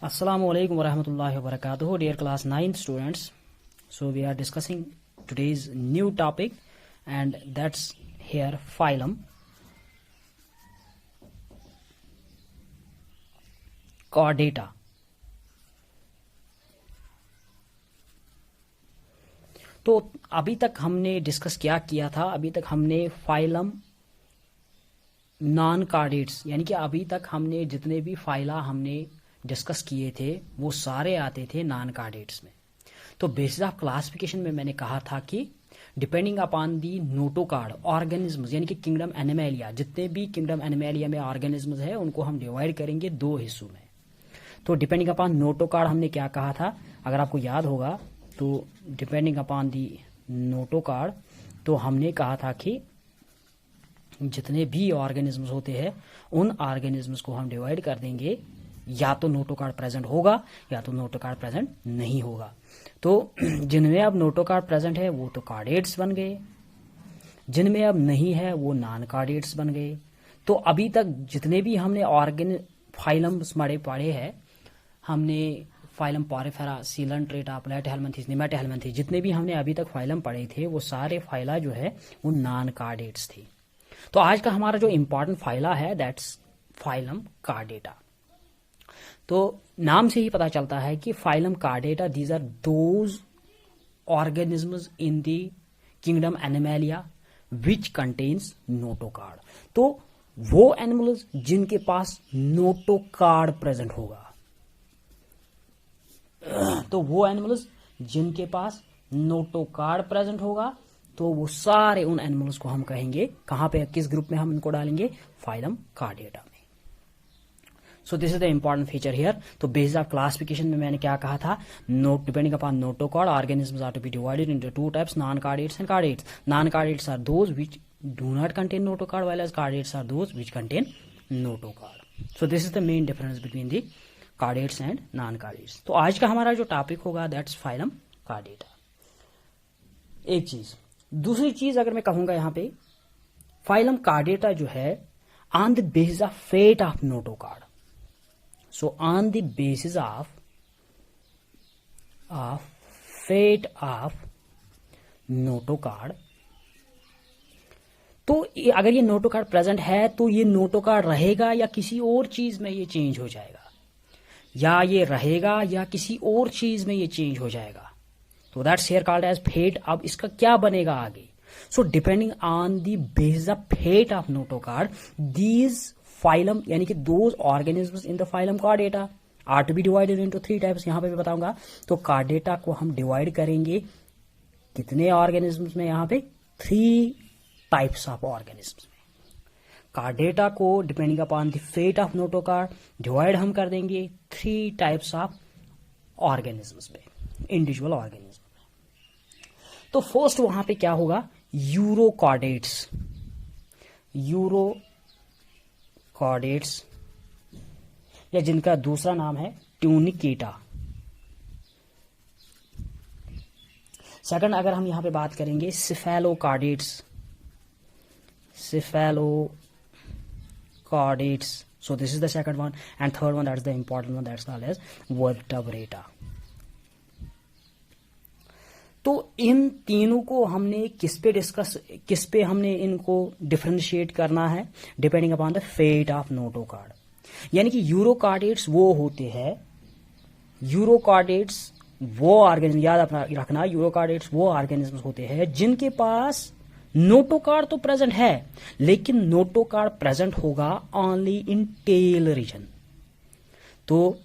Assalamualaikum warahmatullahi wabarakatuh, dear class 9 students. So we are discussing today's new topic, and that's here phylum. Chordata. तो अभी तक हमने discuss क्या किया था? अभी तक हमने फाइलम नॉन कार्डेट्स, यानी कि अभी तक हमने जितने भी फाइला हमने डिस्कस किए थे वो सारे आते थे नॉन कार्डेट्स में। तो बेसिस ऑफ क्लासिफिकेशन में मैंने कहा था कि depending upon the notochord organisms, यानी कि किंगडम एनिमेलिया, जितने भी किंगडम एनिमेलिया में ऑर्गेनिज्म्स है उनको हम डिवाइड करेंगे दो हिस्सों में। तो डिपेंडिंग अपॉन नोटोकार्ड हमने क्या कहा था, अगर आपको याद होगा तो डिपेंडिंग अपॉन दी नोटोकार्ड, तो हमने कहा था कि जितने भी ऑर्गेनिज्म्स होते हैं उन ऑर्गेनिज्म्स को हम डिवाइड कर देंगे, या तो नोटोकार्ड प्रेजेंट होगा या तो नोटोकार्ड प्रेजेंट नहीं होगा। तो जिनमें अब नोटोकार्ड प्रेजेंट है वो तो कार्डेट्स बन गए, जिनमें अब नहीं है वो नॉन कार्डेट्स बन गए। तो अभी तक जितने भी हमने फाइलम्स पढ़े हैं, हमने फाइलम पॉरिफेरा, सीलंट्रेटा, प्लेटहेलमिन्थेस, नेमेटोहेलमिन्थेस, जितने भी हमने अभी तक फाइलम पढ़े थे वो सारे फाइला जो है वो नॉन कार्डेट्स थे। तो आज का हमारा जो इम्पोर्टेंट फाइला है दैट्स फाइलम कार्डेटा। तो नाम से ही पता चलता है कि phylum chordata these are those organisms in the kingdom animalia which contains notochord. तो वो एनिमल्स जिनके पास नोटोकार्ड प्रेजेंट होगा, तो वो एनिमल्स जिनके पास नोटोकार्ड प्रेजेंट होगा, तो वो सारे उन एनिमल्स को हम कहेंगे कहां पे, किस ग्रुप में हम इनको डालेंगे, फाइलम कार्डेटा में। So this is the important feature here. तो बेस्ड ऑफ क्लासिफिकेशन में मैंने क्या कहा था, depending upon notochord organisms are to be divided into two types, non chordates and chordates. Non chordates are those which do not contain notochord, while as chordates are those which contain notochord. So this is the main difference between the chordates and non chordates. तो आज का हमारा जो topic होगा that's phylum chordata. एक चीज, दूसरी चीज अगर मैं कहूंगा यहां पे, फाइलम कार्डेटा जो है on the basis of fate of notochord. So on the basis of fate of notochord, तो अगर ये नोटोकार्ड प्रेजेंट है तो ये नोटोकार्ड रहेगा या किसी और चीज में ये चेंज हो जाएगा, या ये रहेगा या किसी और चीज में ये चेंज हो जाएगा। तो that's here called as fate. अब इसका क्या बनेगा आगे? So depending on the basis of fate of notochord, these phylum यानी कि those organisms in the phylum chordata are to be divided into three types. यहां पे मैं बताऊंगा। तो कार्डेटा को हम डिवाइड करेंगे कितने ऑर्गेनिज्म्स में, यहां पे थ्री टाइप्स ऑफ ऑर्गेनिज्म्स में। कार्डेटा को depending upon the fate of notochord divide हम कर देंगे थ्री टाइप्स ऑफ ऑर्गेनिज्म्स में, इंडिविजुअल ऑर्गेनिज्म में। तो फर्स्ट वहां पे क्या होगा, यूरोकार्डेट्स, कार्डेट्स, या जिनका दूसरा नाम है ट्यूनिकेटा। सेकंड अगर हम यहां पे बात करेंगे cephalochordates, so this is the second one. And third one that's the important one, that's called as vertebrata. तो इन तीनों को हमने किस पे हमने इनको डिफरेंशिएट करना है, depending upon the fate of notochord. यानी कि यूरोकार्डेट्स वो होते हैं, यूरोकार्डेट्स वो ऑर्गेनिज्म, याद रखना, यूरोकार्डेट्स वो ऑर्गेनिज्म होते हैं जिनके पास नोटोकार्ड तो प्रेजेंट है, लेकिन नोटोकार्ड प्रेजेंट होगा ओनली इन टेल रीजन। तो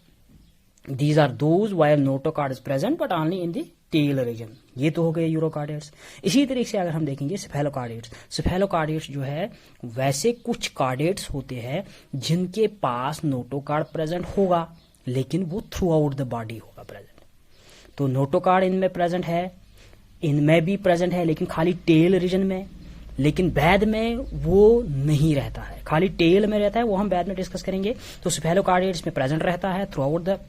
these are those while notochord is present but only in the tail region. ये तो हो गए यूरोकार्डेट्स। इसी तरीके से अगर हम देखेंगे सिफेलोकार्डेट्स जो है, वैसे कुछ कार्डेट्स होते हैं जिनके पास नोटोकार्ड प्रेजेंट होगा लेकिन वो थ्रू आउट द बॉडी होगा प्रेजेंट। तो नोटोकार्ड इनमें प्रेजेंट है, इनमें भी प्रेजेंट है लेकिन खाली टेल रीजन में, लेकिन बैद में वो नहीं रहता है, खाली टेल में रहता है, वो हम बैद में डिस्कस करेंगे। तो सिफेलोकार्डेट्स में प्रेजेंट रहता है, थ्रू आउट द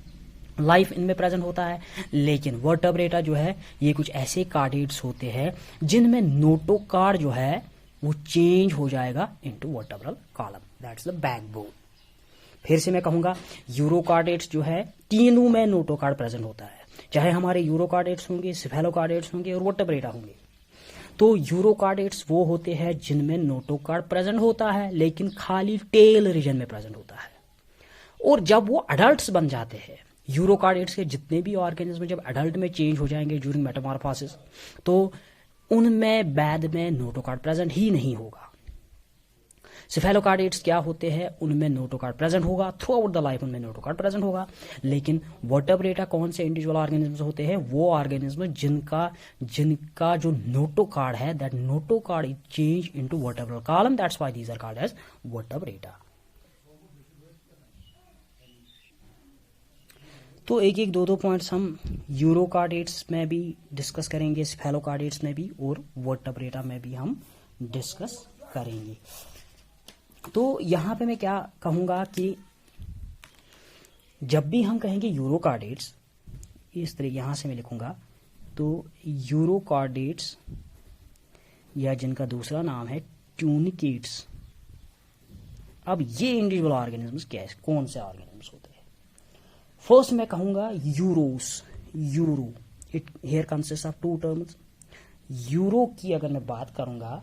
लाइफ इनमें प्रेजेंट होता है। लेकिन वर्टेब्रेटा जो है ये कुछ ऐसे कार्डेट्स होते हैं जिनमें नोटोकार्ड जो है वो चेंज हो जाएगा into vertebral column, that's the backbone. फिर से मैं कहूंगा यूरोकार्डेट्स जो है तीनों में नोटोकार्ड प्रेजेंट होता है, चाहे हमारे यूरोकार्डेट्स होंगे, सेफेलोकार्डेट्स होंगे और वर्टेब्रेटा होंगे। तो यूरोकार्डेट्स वो होते हैं जिनमें नोटोकार्ड प्रेजेंट होता है लेकिन खाली टेल रीजन में प्रेजेंट होता है। और जब वो अडल्ट्स बन जाते हैं, यूरोकार्डेट्स के जितने भी ऑर्गेनिज्म जब अडल्ट में चेंज हो जाएंगे ड्यूरिंग मेटामॉर्फोसिस, तो उनमें बाद में नोटोकार्ड प्रेजेंट ही नहीं होगा। सेफेलोकार्डेट्स क्या होते हैं, उनमें नोटोकार्ड प्रेजेंट होगा, थ्रू आउट द लाइफ उनमें नोटोकार्ड प्रेजेंट होगा। लेकिन वर्टेब्रेटा कौन से इंडिविजुअल ऑर्गेनिज्म होते हैं, वो ऑर्गेनिज्म जिनका जो नोटोकार्ड है, that notochord is change into vertebral column, that's why these are called as vertebrata. तो एक एक दो पॉइंट्स हम यूरोकार्डेट्स में भी डिस्कस करेंगे, सेफेलोकार्डेट्स में भी और वर्टेब्रेटा में भी हम डिस्कस करेंगे। तो यहां पे मैं क्या कहूंगा कि जब भी हम कहेंगे यूरोकार्डेट्स, इस तरह यहां से मैं लिखूंगा, तो यूरोकार्डेट्स या जिनका दूसरा नाम है ट्यूनिकेट्स। अब ये इंडिविजुअल ऑर्गेनिजम्स क्या है, कौन से ऑर्गेनिजम्स होते हैं? फर्स्ट मैं कहूंगा uros. Uro, it here consist of two terms. Uro की अगर मैं बात करूंगा,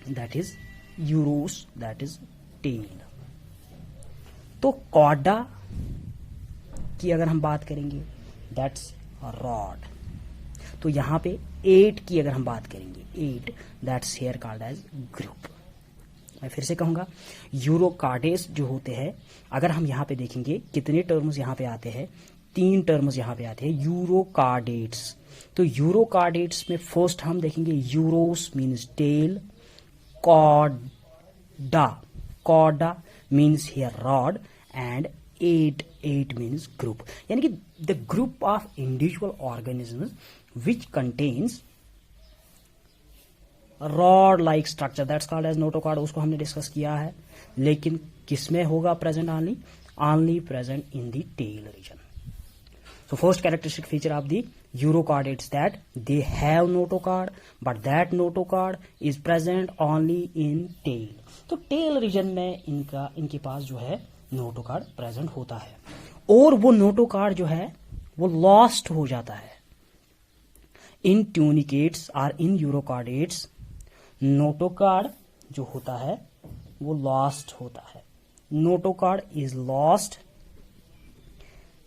that is uros, that is tail. तो कॉडा की अगर हम बात करेंगे, दैट्स रॉड। तो यहां पे 8 की अगर हम बात करेंगे, 8, that's here called age group. मैं फिर से कहूंगा, यूरोकार्डेट्स जो होते हैं, अगर हम यहां पे देखेंगे कितने टर्म्स यहां पे आते हैं, 3 टर्म्स यहां पे आते हैं यूरोकार्डेट्स। तो यूरोकार्डेट्स में फर्स्ट हम देखेंगे uros means tail, cauda means here rod, and 8 means group. यानी कि the group of individual organisms which contains rod like structure, that's called as notochord. उसको हमने डिस्कस किया है, लेकिन किसमें होगा present? Only present in the tail region. So first characteristic feature of the Eurocardates that they have notocard, but that notocard is present only in tail. तो tail region में इनके पास जो है नोटोकार्ड प्रेजेंट होता है, और वो नोटोकार्ड जो है वो लॉस्ट हो जाता है। इन ट्यूनिकेट्स और इन यूरोकार्डेट्स नोटोकार्ड जो होता है वो लॉस्ट होता है। Notochord is lost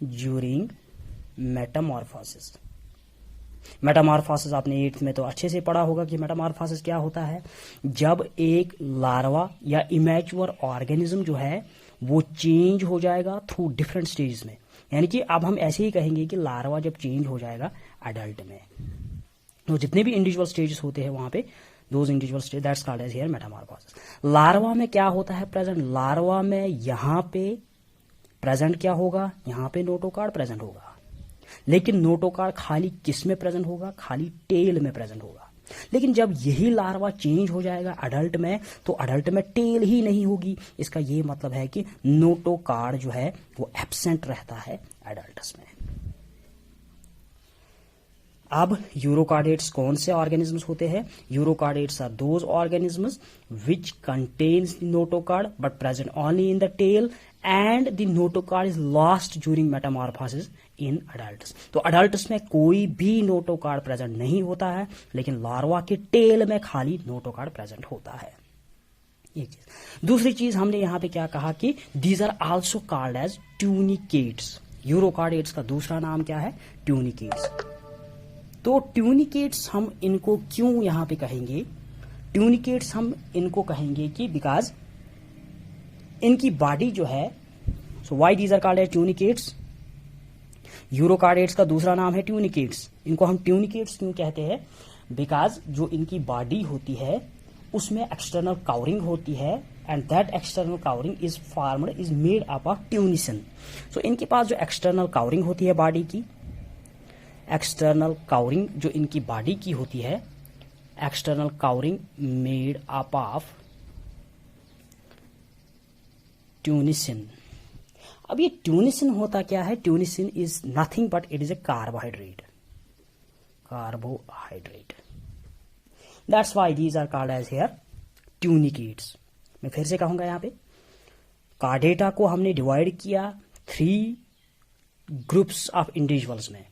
during Metamorphosis. Metamorphosis आपने 8th में तो अच्छे से पढ़ा होगा कि मेटामॉर्फोसिस क्या होता है। जब एक लार्वा या इमैच्योर ऑर्गेनिज्म जो है वो चेंज हो जाएगा थ्रू डिफरेंट स्टेजेस में, यानी कि अब हम ऐसे ही कहेंगे कि लार्वा जब चेंज हो जाएगा अडल्ट में, तो जितने भी इंडिविजुअल स्टेजेस होते हैं वहां पे those individual stage, that's called as here metamorphosis. Larva में क्या होता है प्रेजेंट? लार्वा में यहां पे प्रेजेंट क्या होगा? यहां पे नोटोकार्ड प्रेजेंट होगा, लेकिन नोटोकार्ड खाली किस में प्रेजेंट होगा? खाली टेल में प्रेजेंट होगा। लेकिन जब यही लार्वा चेंज हो जाएगा अडल्ट में, तो अडल्ट में टेल ही नहीं होगी। इसका ये मतलब है कि नोटोकार्ड जो है वो एब्सेंट रहता है अडल्ट्स में। अब यूरोकार्डेट्स कौन से ऑर्गेनिजम्स होते हैं? Urochordates are those organisms which contains the notochord but present only in the tail, and the notochord is lost during metamorphosis in adults. तो अडल्ट्स में कोई भी नोटोकार्ड प्रेजेंट नहीं होता है, लेकिन लार्वा के टेल में खाली नोटोकार्ड प्रेजेंट होता है। एक चीज। दूसरी चीज हमने यहां पे क्या कहा कि these are also called as tunicates. Urochordates का दूसरा नाम क्या है? ट्यूनिकेट्स। तो ट्यूनिकेट्स हम इनको क्यों यहां पे कहेंगे? ट्यूनिकेट्स हम इनको कहेंगे कि बिकॉज इनकी बॉडी जो है, so why these are called as tunicates. Urochordates का दूसरा नाम है ट्यूनिकेट्स। इनको हम ट्यूनिकेट्स क्यों कहते हैं? बिकॉज जो इनकी बॉडी होती है उसमें एक्सटर्नल कवरिंग होती है, and that external covering is made up of tunicin. So इनके पास जो एक्सटर्नल कवरिंग होती है बॉडी की, एक्सटर्नल कवरिंग जो इनकी बॉडी की होती है, external covering made up of tunicin. अब ये ट्यूनिसिन होता क्या है? Tunicin is nothing but it is a carbohydrate. That's why these are called as here tunicates. मैं फिर से कहूंगा, यहां पे कार्डेटा को हमने डिवाइड किया 3 ग्रुप्स ऑफ इंडिविजुअल्स में।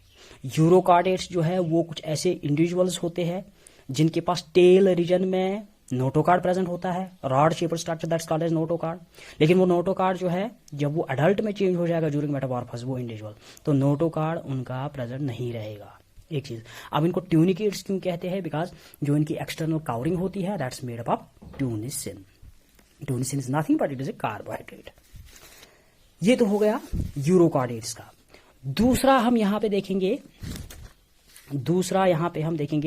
यूरोकार्डेट्स जो है वो कुछ ऐसे इंडिविजुअल्स होते हैं जिनके पास टेल रीजन में नोटोकार्ड प्रेजेंट होता है, rod shaped structure that's called as notochord. लेकिन वो नोटोकार्ड जो है जब वो अडल्ट में चेंज हो जाएगा ड्यूरिंग मेटामॉर्फोसिस वो इंडिविजुअल, तो नोटोकार्ड उनका प्रेजेंट नहीं रहेगा। एक चीज, अब इनको ट्यूनिकेट्स क्यों कहते हैं? बिकॉज जो इनकी एक्सटर्नल कवरिंग होती है that's made up of ट्यूनिसिन। ट्यूनिसिन is nothing but it is a carbohydrate. ये तो हो गया यूरोकार्डेट्स का। दूसरा हम यहां पे देखेंगे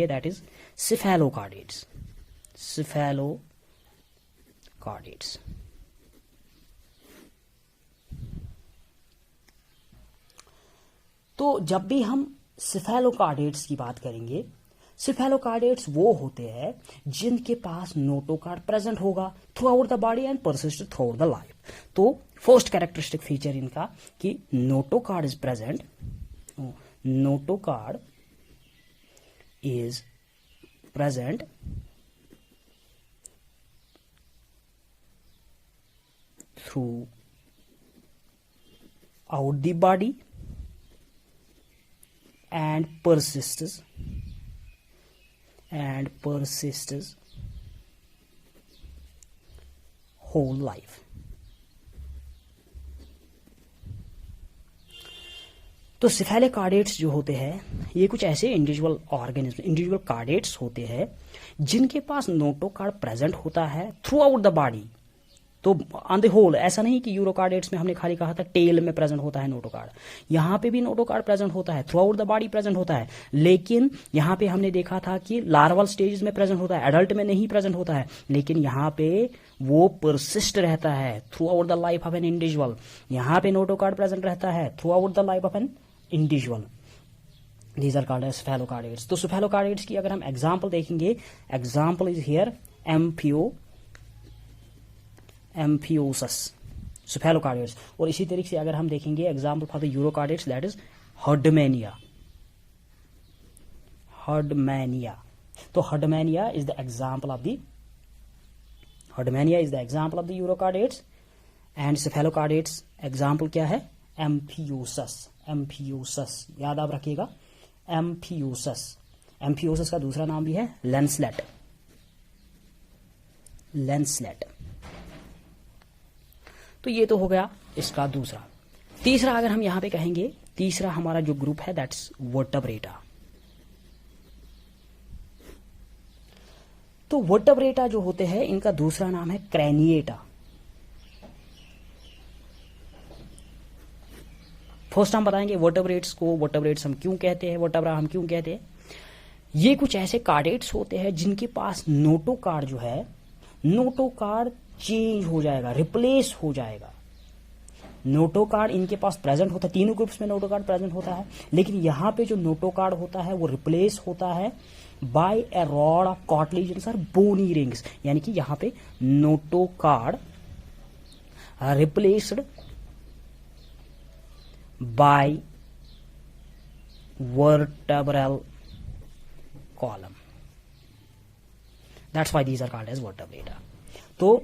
दैट इज सिफेलोकार्डेट्स। सिफेलोकार्डेट्स तो जब भी हम सिफेलोकार्डेट्स की बात करेंगे, सिफेलोकार्डेट्स वो होते हैं जिनके पास नोटोकार्ड प्रेजेंट होगा through out the body and persist through out the life. तो फर्स्ट कैरेक्टरिस्टिक फीचर इनका कि notochord is present, notochord is present through out the body and persists whole life। तो सिफेलोकार्डेट्स जो होते हैं ये कुछ ऐसे इंडिविजुअल कार्डेट्स होते हैं जिनके पास नोटोकार्ड प्रेजेंट होता है थ्रू आउट द बॉडी। तो ऑन द होल ऐसा नहीं कि यूरोकार्डेट्स में हमने खाली कहा था टेल में प्रेजेंट होता है नोटोकार्ड, यहां पे भी नोटोकार्ड प्रेजेंट होता है, throughout the body present होता है। लेकिन यहां पे हमने देखा था कि लार्वल स्टेजेस में प्रेजेंट होता है, एडल्ट में नहीं प्रेजेंट होता है, लेकिन यहां पे वो परसिस्ट रहता है throughout the life of an individual. यहां पे नोटोकार्ड प्रेजेंट रहता है throughout the life of an individual. These are called as cephalochordates. तो सिफेलोकार्डेट्स की अगर हम एग्जाम्पल देखेंगे, example is here amphioxus cephalochordates. और इसी तरीके से अगर हम देखेंगे example for the urochordates that is Herdmania. तो Herdmania is the example of the urochordates and cephalochordates example क्या है? एम्फियोसस याद आप रखिएगा, एम्फियोसस का दूसरा नाम भी है लेंसलेट। तो ये तो हो गया इसका दूसरा। तीसरा अगर हम यहां पे कहेंगे, तीसरा हमारा जो ग्रुप है दैट्स वर्टेब्रेटा। तो वर्टेब्रेटा जो होते हैं इनका दूसरा नाम है क्रैनिएटा। फर्स्ट हम बताएंगे वर्टेब्रेट्स हम क्यों कहते हैं, वर्टेब्रा हम क्यों कहते हैं। ये कुछ ऐसे कार्डेट्स होते हैं जिनके पास नोटोकार्ड जो है, नोटोकार्ड चेंज हो जाएगा, रिप्लेस हो जाएगा। नोटोकार्ड इनके पास प्रेजेंट होता है, तीनों ग्रुप्स में नोटोकार्ड प्रेजेंट होता है, लेकिन यहां पे जो नोटोकार्ड होता है वो रिप्लेस होता है by a rod of cartilages और बोनी रिंग्स। यानी कि यहां पे notochord replaced by vertebral column. That's why these are called as vertebrata. तो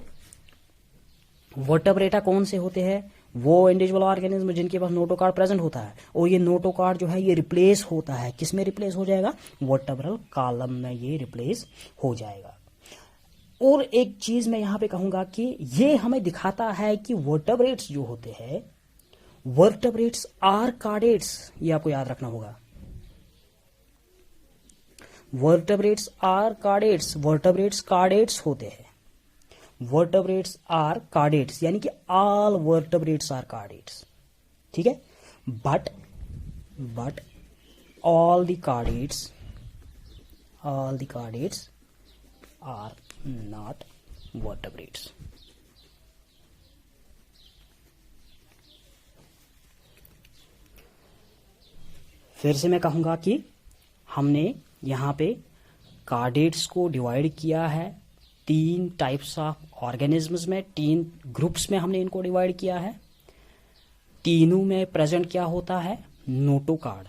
वर्टेब्रेटा कौन से होते हैं? वो इंडिविजुअल ऑर्गेनिज्म जिनके पास नोटोकार्ड प्रेजेंट होता है, और ये नोटोकार्ड जो है ये रिप्लेस होता है, किस में रिप्लेस हो जाएगा? वर्टेब्रल कॉलम में ये रिप्लेस हो जाएगा। और एक चीज मैं यहां पे कहूंगा कि ये हमें दिखाता है कि वर्टेब्रेट्स जो होते हैं, वर्टेब्रेट्स आर कार्डेट्स, ये आपको याद रखना होगा। Vertebrates are chordates, vertebrates chordates होते हैं। वर्टेब्रेट्स आर कार्डेट्स यानी कि ऑल वर्टेब्रेट्स आर कार्डेट्स, ठीक है। But all the chordates are not vertebrates. फिर से मैं कहूंगा कि हमने यहां पे कार्डेट्स को डिवाइड किया है 3 टाइप्स ऑफ ऑर्गेनिजम्स में, 3 ग्रुप्स में हमने इनको डिवाइड किया है। तीनों में प्रेजेंट क्या होता है? नोटोकार्ड।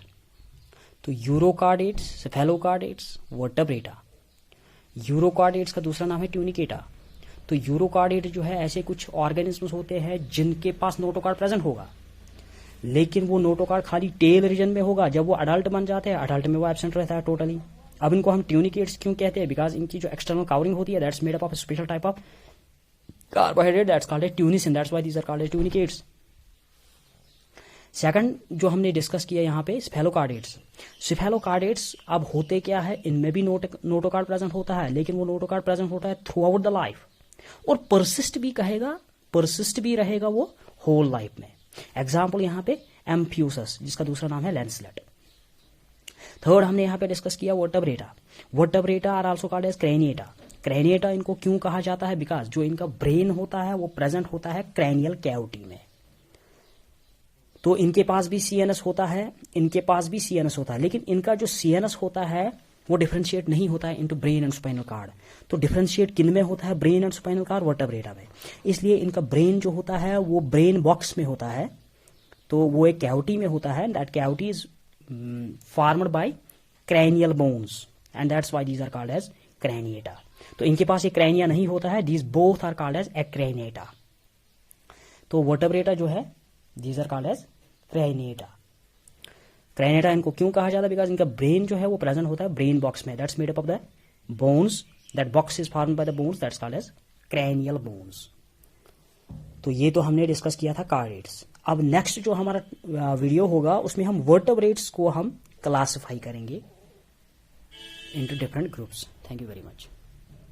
तो यूरोकार्डेट्स, सिफेलोकार्डेट्स, वर्टेब्रेटा। यूरोकार्डेट्स का दूसरा नाम है ट्यूनिकेटा। तो यूरोकार्डेट जो है ऐसे कुछ ऑर्गेनिजम्स होते हैं जिनके पास नोटोकार्ड प्रेजेंट होगा। लेकिन वो नोटोकार्ड खाली टेल रीजन में होगा। जब वो अडल्ट बन जाते हैं, अडल्ट में वो एब्सेंट रहता है टोटली। अब इनको हम ट्यूनिकेट्स क्यों कहते हैं? बिकॉज इनकी जो एक्सटर्नल कवरिंग होती है that's made up of special type of carbohydrate that's called as tunicin, that's why these are called as tunicates. Second जो हमने डिस्कस किया यहाँ पे स्फेलोकार्डेट्स। स्फेलोकार्डेट्स अब होते क्या है, इनमें भी नोटोकार्ड प्रेजेंट होता है, लेकिन वो नोटोकार्ड प्रेजेंट होता है थ्रू आउट द लाइफ और परसिस्ट भी रहेगा वो होल लाइफ में। एग्जाम्पल यहाँ पे एम्फ्यूसस, जिसका दूसरा नाम है लैंसलेट। थर्ड हमने यहाँ पे डिस्कस किया vertebrata. Vertebrata are also called as craniata. Craniata इनको क्यों कहा जाता है? बिकॉज जो इनका ब्रेन होता है वो प्रेजेंट होता है क्रैनियल कैविटी में। तो इनके पास भी सीएनएस होता है, लेकिन इनका जो सीएनएस होता है वो डिफरेंशिएट नहीं होता है into brain and spinal cord. तो डिफरेंशिएट किन में होता है? ब्रेन एंड स्पाइनल कार्ड, वर्टेब्रेटा में। इसलिए इनका ब्रेन जो होता है वो ब्रेन बॉक्स में होता है, तो वो एक कैविटी में होता है। That cavity is formed by cranial bones and that's why these are called as craniata. तो इनके पास ये क्रैनिया नहीं होता है, these both are called as acraniata. तो वर्टेब्रेटा जो है these are called as craniata. Craniata इनको क्यों कहा जाता है? बिकॉज इनका ब्रेन जो है वो प्रेजेंट होता है ब्रेन बॉक्स में, that's made up of the bones, that box is formed by the bones, that's called as cranial bones. तो ये तो हमने डिस्कस किया था कार्डेट्स। अब नेक्स्ट जो हमारा वीडियो होगा उसमें हम वर्टेब्रेट्स को हम क्लासिफाई करेंगे into different groups. Thank you very much.